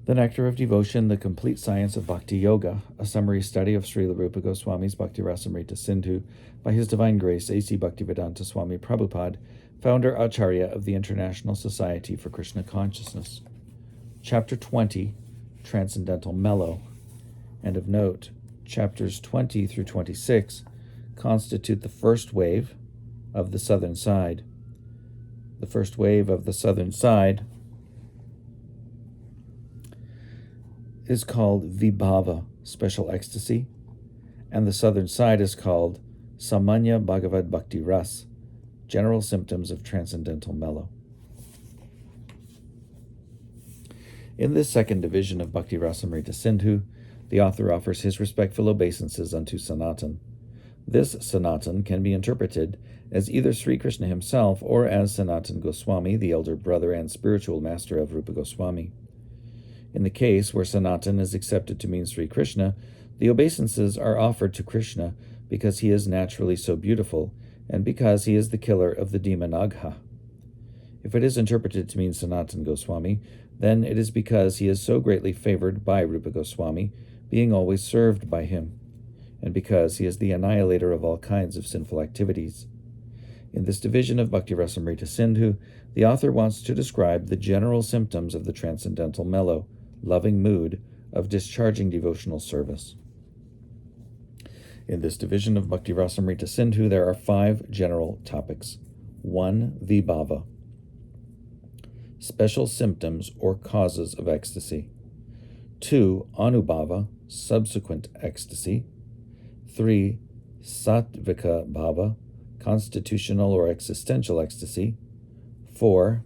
The Nectar of Devotion, The Complete Science of Bhakti Yoga, a summary study of Srila Rupa Goswami's Bhakti Rasamrita Sindhu by His Divine Grace A.C. Bhaktivedanta Swami Prabhupada, founder Acharya of the International Society for Krishna Consciousness. Chapter 20, Transcendental Mellow. And of note, chapters 20 through 26 constitute the first wave of the southern side. The first wave of the southern side is called Vibhava, special ecstasy, and the southern side is called Samanya Bhagavad Bhakti Ras, general symptoms of transcendental mellow. In this second division of Bhakti Rasamrita Sindhu, the author offers his respectful obeisances unto Sanatan. This Sanatan can be interpreted as either Sri Krishna himself or as Sanatan Goswami, the elder brother and spiritual master of Rupa Goswami. In the case where Sanatan is accepted to mean Sri Krishna, the obeisances are offered to Krishna because he is naturally so beautiful and because he is the killer of the demon Agha. If it is interpreted to mean Sanatan Goswami, then it is because he is so greatly favored by Rupa Goswami, being always served by him, and because he is the annihilator of all kinds of sinful activities. In this division of Bhakti Rasamrita Sindhu, the author wants to describe the general symptoms of the transcendental mellow, loving mood of discharging devotional service. In this division of Bhakti Rasamrita Sindhu, there are 5 general topics. 1. Vibhava, special symptoms or causes of ecstasy. 2. Anubhava, subsequent ecstasy. 3. Sattvika bhava, constitutional or existential ecstasy. 4.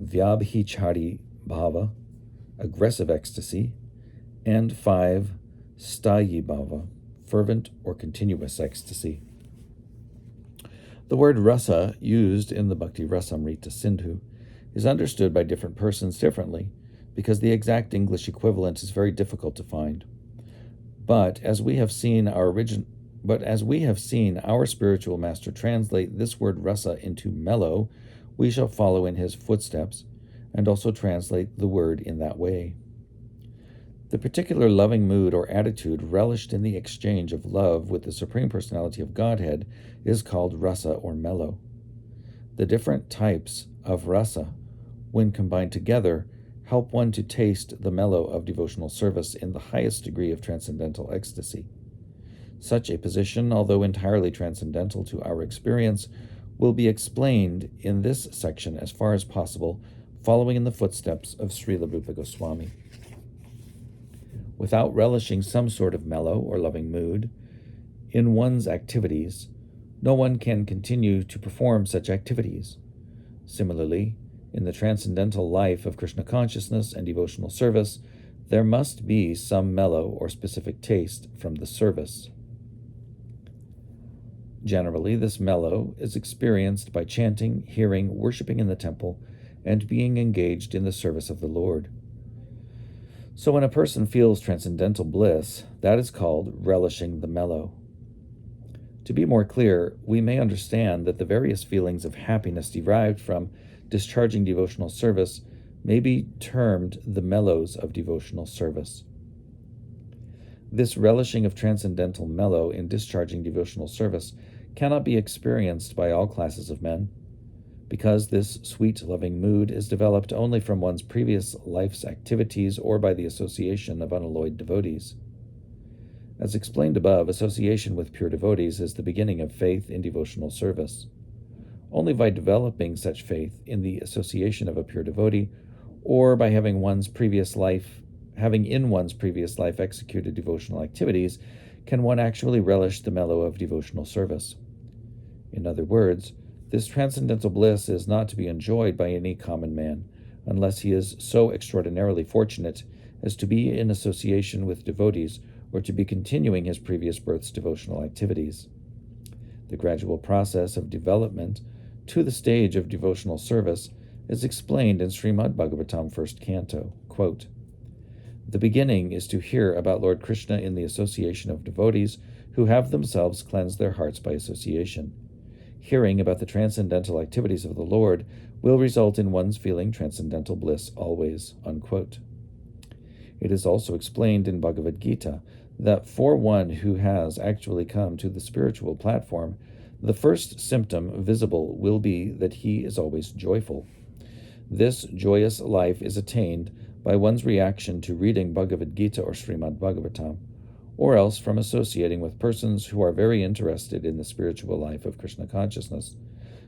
Vyabhichari bhava, aggressive ecstasy. And 5. Sthayi bhava, fervent or continuous ecstasy. The word rasa, used in the Bhakti Rasamrita Sindhu, is understood by different persons differently, because the exact English equivalent is very difficult to find. But as we have seen our spiritual master translate this word rasa into mellow, we shall follow in his footsteps and also translate the word in that way. The particular loving mood or attitude relished in the exchange of love with the Supreme Personality of Godhead is called rasa or mellow. The different types of rasa, when combined together, help one to taste the mellow of devotional service in the highest degree of transcendental ecstasy. Such a position, although entirely transcendental to our experience, will be explained in this section as far as possible, following in the footsteps of Srila Rupa Goswami. Without relishing some sort of mellow or loving mood in one's activities, no one can continue to perform such activities. Similarly, in the transcendental life of Krishna consciousness and devotional service, there must be some mellow or specific taste from the service. Generally, this mellow is experienced by chanting, hearing, worshiping in the temple, and being engaged in the service of the Lord. So when a person feels transcendental bliss, that is called relishing the mellow. To be more clear, we may understand that the various feelings of happiness derived from discharging devotional service may be termed the mellows of devotional service. This relishing of transcendental mellow in discharging devotional service cannot be experienced by all classes of men, because this sweet, loving mood is developed only from one's previous life's activities or by the association of unalloyed devotees. As explained above, association with pure devotees is the beginning of faith in devotional service. Only by developing such faith in the association of a pure devotee, or by having in one's previous life executed devotional activities, can one actually relish the mellow of devotional service. In other words, this transcendental bliss is not to be enjoyed by any common man, unless he is so extraordinarily fortunate as to be in association with devotees or to be continuing his previous birth's devotional activities. The gradual process of development to the stage of devotional service is explained in Srimad Bhagavatam 1st Canto. Quote, "The beginning is to hear about Lord Krishna in the association of devotees who have themselves cleansed their hearts by association. Hearing about the transcendental activities of the Lord will result in one's feeling transcendental bliss always." Unquote. It is also explained in Bhagavad Gita that for one who has actually come to the spiritual platform, the first symptom visible will be that he is always joyful. This joyous life is attained by one's reaction to reading Bhagavad Gita or Srimad Bhagavatam, or else from associating with persons who are very interested in the spiritual life of Krishna consciousness,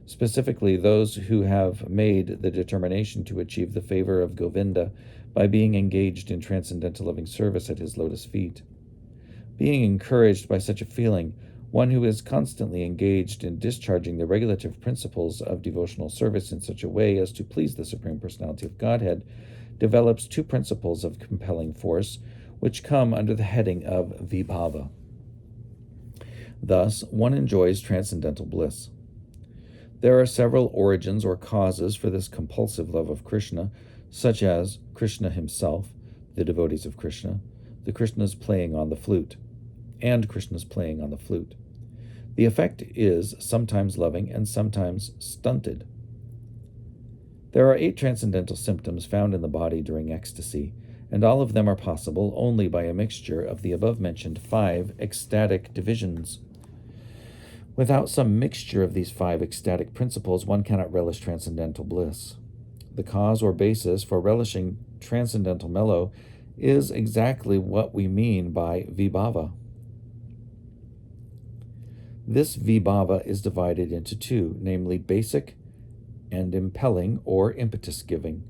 specifically those who have made the determination to achieve the favor of Govinda by being engaged in transcendental loving service at his lotus feet. Being encouraged by such a feeling, one who is constantly engaged in discharging the regulative principles of devotional service in such a way as to please the Supreme Personality of Godhead develops two principles of compelling force, which come under the heading of vibhava. Thus, one enjoys transcendental bliss. There are several origins or causes for this compulsive love of Krishna, such as Krishna himself, the devotees of Krishna, the Krishnas playing on the flute, and Krishna's playing on the flute. The effect is sometimes loving and sometimes stunted. There are 8 transcendental symptoms found in the body during ecstasy, and all of them are possible only by a mixture of the above-mentioned 5 ecstatic divisions. Without some mixture of these 5 ecstatic principles, one cannot relish transcendental bliss. The cause or basis for relishing transcendental mellow is exactly what we mean by vibhava. This vibhava is divided into 2, namely basic and impelling or impetus-giving.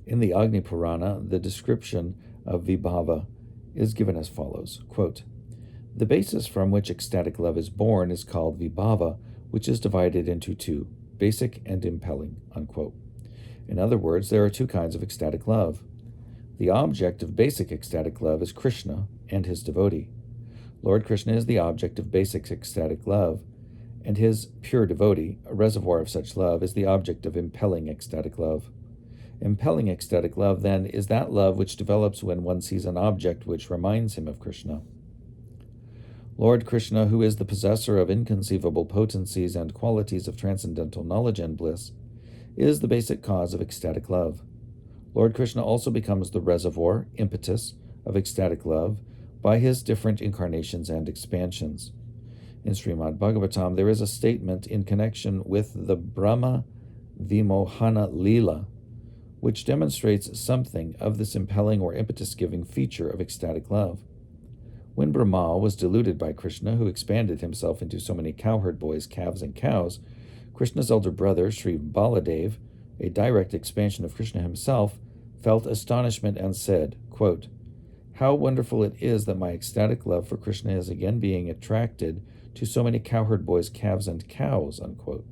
In the Agni Purana, the description of vibhava is given as follows, quote, "The basis from which ecstatic love is born is called vibhava, which is divided into 2, basic and impelling," unquote. In other words, there are 2 kinds of ecstatic love. The object of basic ecstatic love is Krishna and his devotee. Lord Krishna is the object of basic ecstatic love, and his pure devotee, a reservoir of such love, is the object of impelling ecstatic love. Impelling ecstatic love, then, is that love which develops when one sees an object which reminds him of Krishna. Lord Krishna, who is the possessor of inconceivable potencies and qualities of transcendental knowledge and bliss, is the basic cause of ecstatic love. Lord Krishna also becomes the reservoir, impetus, of ecstatic love by his different incarnations and expansions. In Srimad Bhagavatam, there is a statement in connection with the Brahma Vimohana Leela, which demonstrates something of this impelling or impetus-giving feature of ecstatic love. When Brahma was deluded by Krishna, who expanded himself into so many cowherd boys, calves, and cows, Krishna's elder brother, Sri Baladev, a direct expansion of Krishna himself, felt astonishment and said, quote, "How wonderful it is that my ecstatic love for Krishna is again being attracted to so many cowherd boys, calves, and cows," unquote.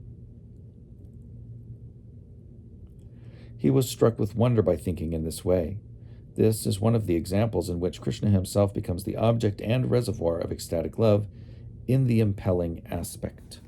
He was struck with wonder by thinking in this way. This is one of the examples in which Krishna himself becomes the object and reservoir of ecstatic love in the impelling aspect.